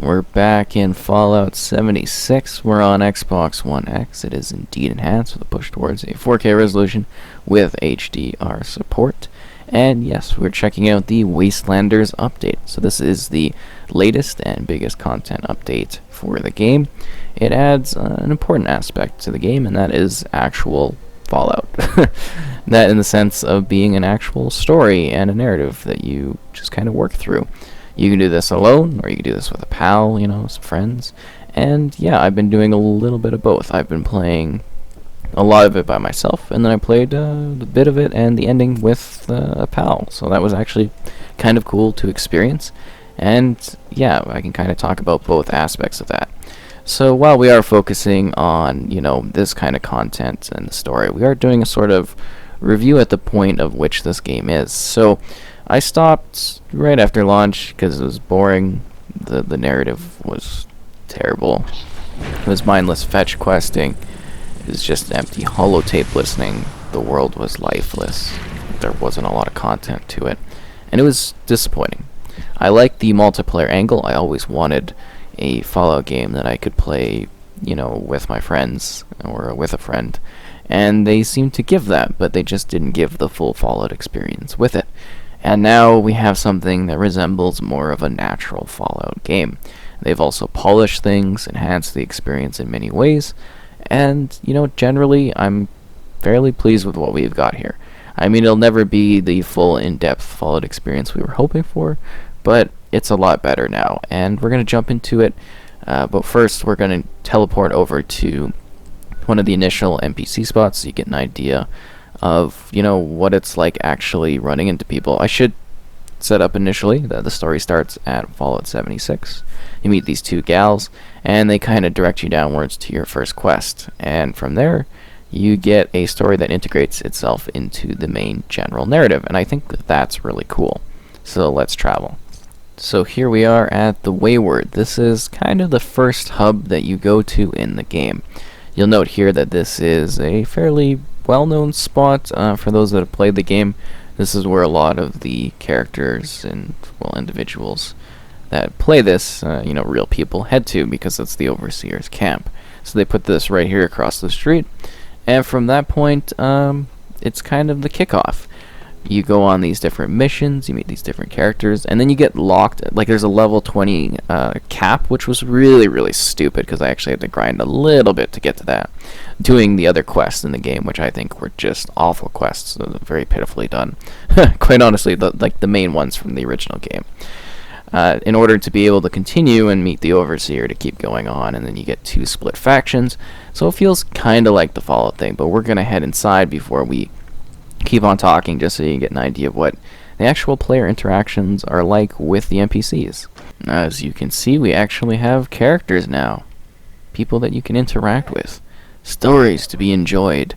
We're back in Fallout 76. We're on Xbox One X. It is indeed enhanced with a push towards a 4K resolution with HDR support. And yes, we're checking out the Wastelanders update. So this is the latest and biggest content update for the game. It adds an important aspect to the game, and that is actual Fallout. That in the sense of being an actual story and a narrative that you just kind of work through. You can do this alone, or you can do this with a pal, some friends. And yeah, I've been doing a little bit of both. I've been playing a lot of it by myself, and then I played the bit of it and the ending with a pal. So that was actually kind of cool to experience. And yeah, I can kind of talk about both aspects of that. So while we are focusing on, this kind of content and the story, we are doing a sort of review at the point of which this game is. So I stopped right after launch because it was boring. The narrative was terrible. It was mindless fetch questing. It was just empty holotape listening. The world was lifeless. There wasn't a lot of content to it. And it was disappointing. I liked the multiplayer angle. I always wanted a Fallout game that I could play, with my friends or with a friend. And they seemed to give that, but they just didn't give the full Fallout experience with it. And now we have something that resembles more of a natural Fallout game. They've also polished things, enhanced the experience in many ways, and, generally I'm fairly pleased with what we've got here. I mean, it'll never be the full in-depth Fallout experience we were hoping for, but it's a lot better now, and we're going to jump into it. But first, we're going to teleport over to one of the initial NPC spots so you get an idea of, what it's like actually running into people. I should set up initially that the story starts at Fallout 76. You meet these two gals, and they kind of direct you downwards to your first quest. And from there, you get a story that integrates itself into the main general narrative. And I think that's really cool. So let's travel. So here we are at the Wayward. This is kind of the first hub that you go to in the game. You'll note here that this is a fairly well-known spot for those that have played the game. This is where a lot of the characters and individuals that play this, real people, head to because it's the Overseer's camp. So they put this right here across the street, and from that point, it's kind of the kickoff. You go on these different missions, you meet these different characters, and then you get locked. Like, there's a level 20 cap, which was really, really stupid because I actually had to grind a little bit to get to that. Doing the other quests in the game, which I think were just awful quests, very pitifully done. Quite honestly, the main ones from the original game. In order to be able to continue and meet the Overseer to keep going on, and then you get two split factions. So it feels kind of like the Fallout thing, but we're going to head inside before we keep on talking, just so you get an idea of what the actual player interactions are like with the NPCs. As you can see, we actually have characters now. People that you can interact with. Stories to be enjoyed.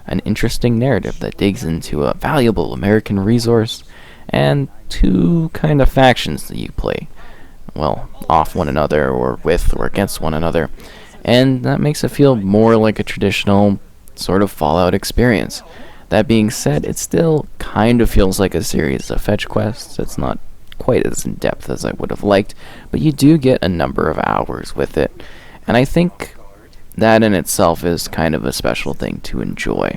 An interesting narrative that digs into a valuable American resource. And two kind of factions that you play. Well, off one another, or with or against one another. And that makes it feel more like a traditional sort of Fallout experience. That being said, it still kind of feels like a series of fetch quests. It's not quite as in-depth as I would have liked, but you do get a number of hours with it. And I think that in itself is kind of a special thing to enjoy.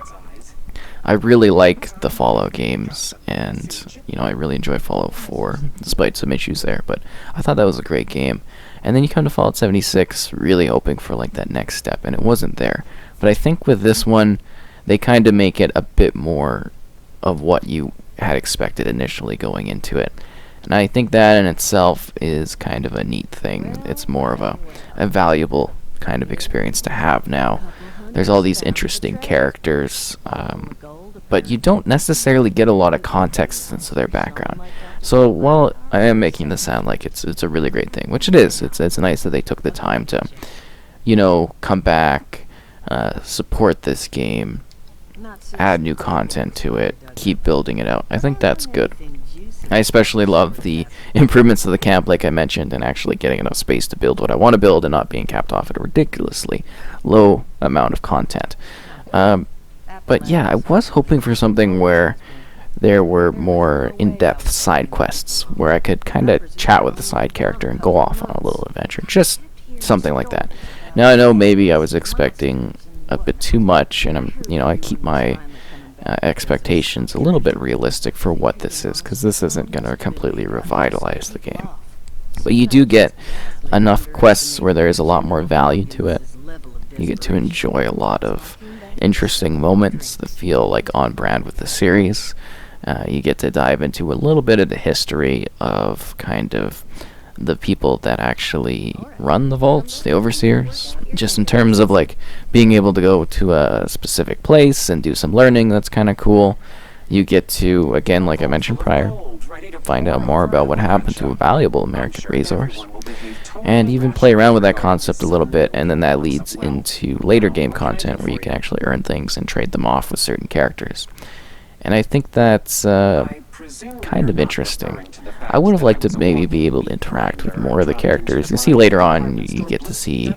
I really like the Fallout games, and, I really enjoy Fallout 4, despite some issues there, but I thought that was a great game. And then you come to Fallout 76, really hoping for, that next step, and it wasn't there. But I think with this one, they kind of make it a bit more of what you had expected initially going into it. And I think that in itself is kind of a neat thing. It's more of a valuable kind of experience to have now. There's all these interesting characters, but you don't necessarily get a lot of context into their background. So while I am making this sound like it's a really great thing, which it is, it's nice that they took the time to, come back, support this game, add new content to it, keep building it out. I think that's good. I especially love the improvements to the camp, like I mentioned, and actually getting enough space to build what I want to build and not being capped off at a ridiculously low amount of content. But yeah, I was hoping for something where there were more in-depth side quests where I could kind of chat with the side character and go off on a little adventure. Just something like that. Now I know maybe I was expecting a bit too much, and I keep my expectations a little bit realistic for what this is, because this isn't going to completely revitalize the game. But you do get enough quests where there is a lot more value to it. You get to enjoy a lot of interesting moments that feel like on brand with the series. You get to dive into a little bit of the history of kind of the people that actually run the vaults, the overseers, just in terms of like being able to go to a specific place and do some learning. That's kind of cool. You get to, again, like I mentioned prior, find out more about what happened to a valuable American resource, and even play around with that concept a little bit, and then that leads into later game content where you can actually earn things and trade them off with certain characters. And I think that's kind of interesting. I would have liked to maybe be able to interact with more of the characters. You see later on you get to see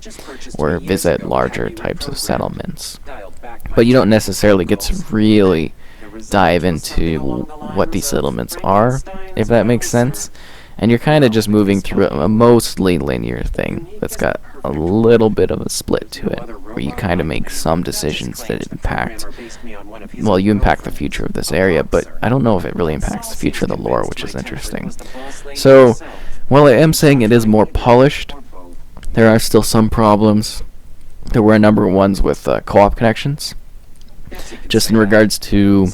or visit larger types of settlements, but you don't necessarily get to really dive into what these settlements are, if that makes sense. And you're kind of just moving through a mostly linear thing that's got a little bit of a split to it, where you kind of make some decisions that impact, well, you impact the future of this area, but I don't know if it really impacts the future of the lore, which is interesting. So, while I am saying it is more polished, there are still some problems. There were a number of ones with co-op connections. Just in regards to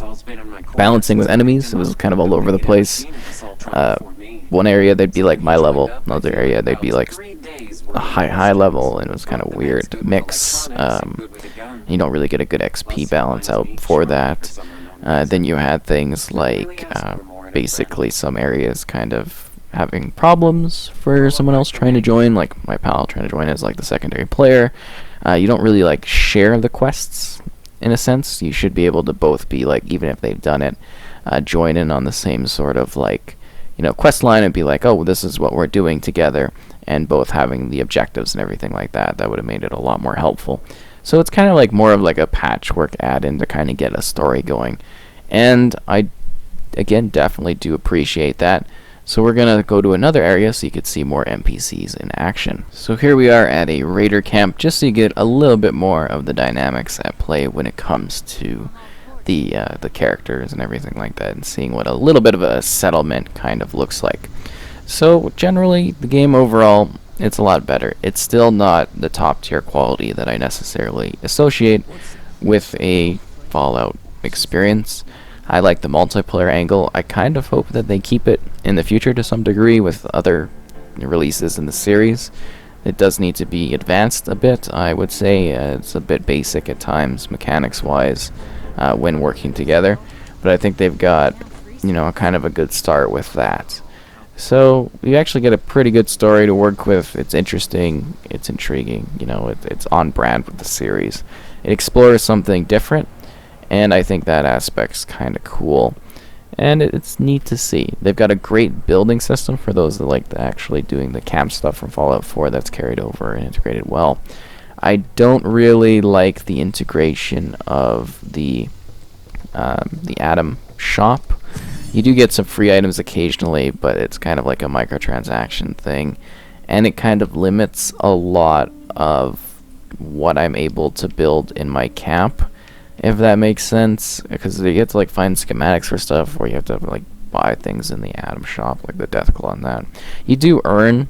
balancing with enemies, it was kind of all over the place. One area they'd be like my level, another area they'd be like a high level, and it was kind of weird to mix. You don't really get a good XP balance out for that. Then you had things like basically some areas kind of having problems for someone else trying to join, like my pal trying to join as like the secondary player. You don't really like share the quests in a sense. You should be able to both be like, even if they've done it, join in on the same sort of like, quest line and be like, oh, this is what we're doing together, and both having the objectives and everything like that. That would have made it a lot more helpful. So it's kind of like more of like a patchwork add-in to kind of get a story going. And I, again, definitely do appreciate that. So we're going to go to another area so you could see more NPCs in action. So here we are at a raider camp, just so you get a little bit more of the dynamics at play when it comes to the characters and everything like that, and seeing what a little bit of a settlement kind of looks like. So generally, the game overall, it's a lot better. It's still not the top tier quality that I necessarily associate with a Fallout experience. I like the multiplayer angle. I kind of hope that they keep it in the future to some degree with other releases in the series. It does need to be advanced a bit, I would say. It's a bit basic at times, mechanics-wise, when working together. But I think they've got, kind of a good start with that. So you actually get a pretty good story to work with. It's interesting, it's intriguing, it's on brand with the series. It explores something different, and I think that aspect's kind of cool. And it's neat to see. They've got a great building system for those that like actually doing the camp stuff from Fallout 4 that's carried over and integrated well. I don't really like the integration of the Atom shop. You do get some free items occasionally, but it's kind of like a microtransaction thing, and it kind of limits a lot of what I'm able to build in my camp, if that makes sense, because you get to like find schematics for stuff where you have to like buy things in the Atom shop, like the Deathclaw and that. You do earn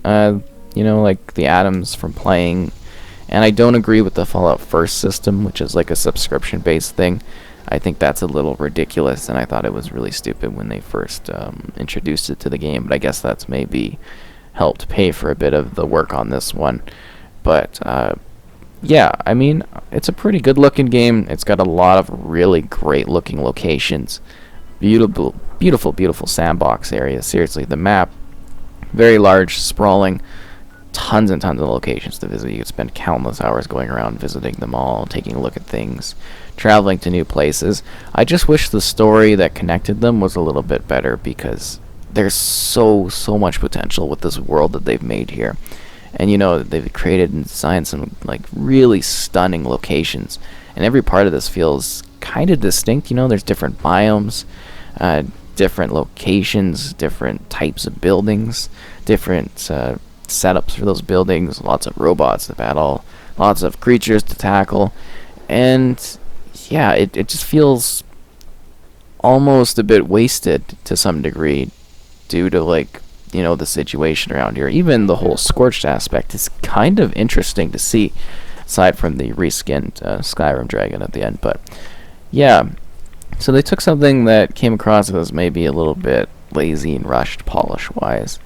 like the atoms from playing, and I don't agree with the Fallout First system, which is like a subscription based thing. I think that's a little ridiculous, and I thought it was really stupid when they first introduced it to the game, but I guess that's maybe helped pay for a bit of the work on this one. But yeah, I mean, it's a pretty good looking game. It's got a lot of really great looking locations. Beautiful, beautiful, beautiful sandbox area. Seriously, the map, very large, sprawling, tons and tons of locations to visit. You could spend countless hours going around visiting them all, taking a look at things, traveling to new places. I just wish the story that connected them was a little bit better, because there's so much potential with this world that they've made here. And they've created and designed some like really stunning locations, and every part of this feels kind of distinct. There's different biomes. different locations, different types of buildings, different setups for those buildings, lots of robots to battle, lots of creatures to tackle, and yeah, it just feels almost a bit wasted to some degree due to, like, the situation around here. Even the whole scorched aspect is kind of interesting to see, aside from the reskinned Skyrim dragon at the end. But yeah, so they took something that came across as maybe a little bit lazy and rushed polish wise,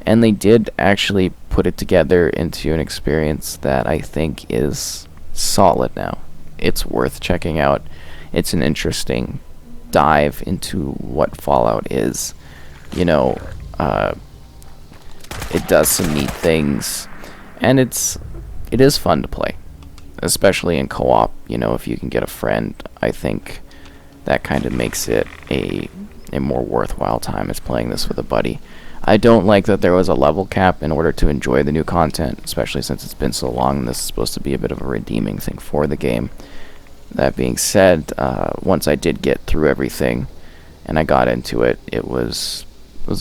and they did actually put it together into an experience that I think is solid now. It's worth checking out. It's an interesting dive into what Fallout is. It does some neat things, and it is fun to play, especially in co-op. If you can get a friend, I think that kind of makes it a more worthwhile time as playing this with a buddy. I don't like that there was a level cap in order to enjoy the new content, especially since it's been so long and this is supposed to be a bit of a redeeming thing for the game. That being said, once I did get through everything and I got into it, it was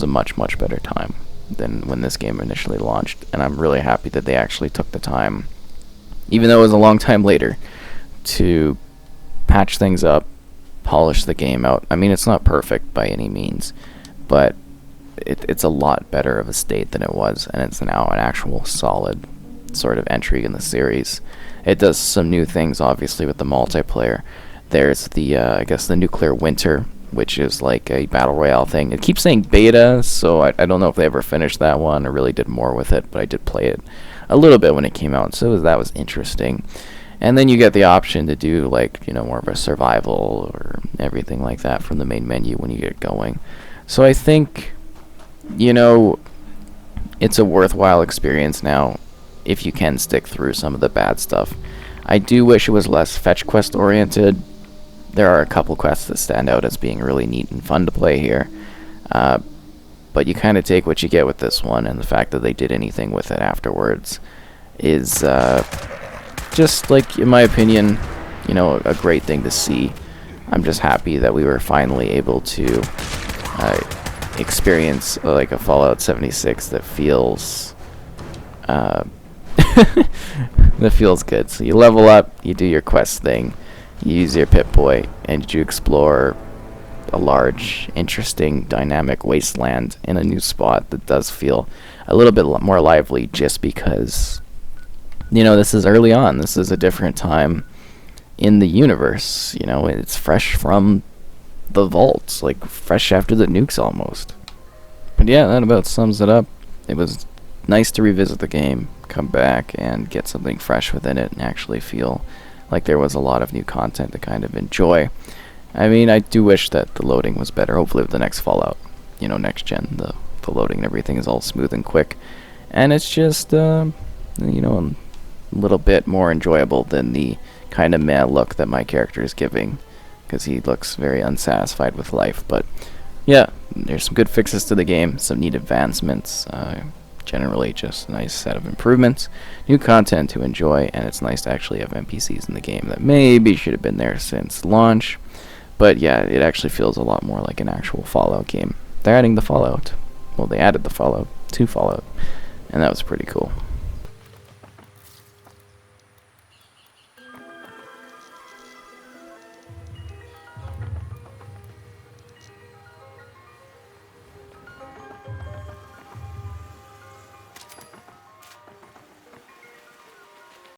a much better time than when this game initially launched, and I'm really happy that they actually took the time, even though it was a long time later, to patch things up, polish the game out. I mean, it's not perfect by any means, but it's a lot better of a state than it was, and it's now an actual solid sort of entry in the series. It does some new things, obviously, with the multiplayer. There's the, I guess, the Nuclear Winter, which is like a battle royale thing. It keeps saying beta, so I don't know if they ever finished that one or really did more with it, but I did play it a little bit when it came out, so that was interesting. And then you get the option to do, like, more of a survival or everything like that from the main menu when you get going. So I think, it's a worthwhile experience now if you can stick through some of the bad stuff. I do wish it was less fetch quest oriented. There are a couple quests that stand out as being really neat and fun to play here. But you kind of take what you get with this one, and the fact that they did anything with it afterwards is just, like, in my opinion, a great thing to see. I'm just happy that we were finally able to experience like a Fallout 76 that feels that feels good. So you level up, you do your quest thing, you use your Pip-Boy, and you explore a large, interesting, dynamic wasteland in a new spot that does feel a little bit more lively, just because, this is early on. This is a different time in the universe. It's fresh from the vaults, like fresh after the nukes almost. But yeah, that about sums it up. It was nice to revisit the game, come back, and get something fresh within it, and actually feel like there was a lot of new content to kind of enjoy. I mean, I do wish that the loading was better. Hopefully with the next Fallout, next gen, the loading and everything is all smooth and quick. And it's just, a little bit more enjoyable than the kind of meh look that my character is giving, because he looks very unsatisfied with life. But yeah, there's some good fixes to the game, some neat advancements, generally just a nice set of improvements, new content to enjoy, and it's nice to actually have NPCs in the game that maybe should have been there since launch. But yeah, it actually feels a lot more like an actual Fallout game. They're adding the Fallout. Well, they added the Fallout to Fallout, and that was pretty cool.